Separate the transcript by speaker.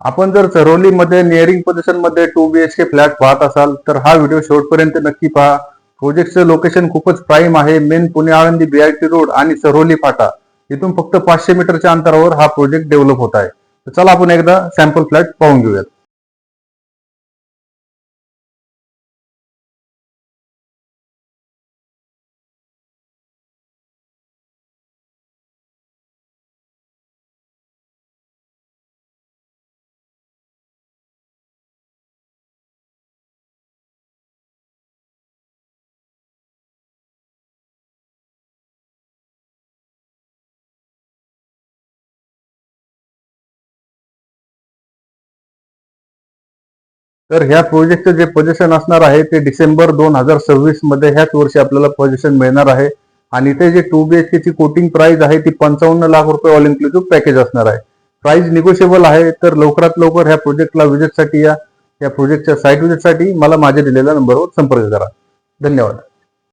Speaker 1: आपण जर चरोलीमध्ये निअरिंग पोझिशन मध्ये 2 BHK फ्लॅट पाहत असाल तर हा व्हिडिओ शेवटपर्यंत नक्की पहा. प्रोजेक्टचं लोकेशन खूपच प्राईम आहे. Main Pune Alandi BIT road आणि चरोली फाटा इथून फक्त 500 मीटरच्या अंतरावर हा प्रोजेक्ट डेव्हलप होत आहे. तर चला आपण एकदा सॅम्पल फ्लॅट पाहून घेऊयात. तर ह्या प्रोजेक्टचं जे पोझिशन असणार आहे ते डिसेंबर 2026 मध्ये ह्याच वर्षी आपल्याला पोझिशन मिळणार आहे. आणि इथे जे 2 BHK ची कोटिंग प्राइस आहे ती 55 लाख रुपये ऑल इन्क्लुसिव्ह पॅकेज असणार आहे. प्राइस निगोशिएबल आहे. तर लवकरात लवकर ह्या प्रोजेक्टला व्हिजिटसाठी या प्रोजेक्टच्या साईट व्हिजिटसाठी मला माझ्या दिलेल्या नंबरवर संपर्क करा. धन्यवाद.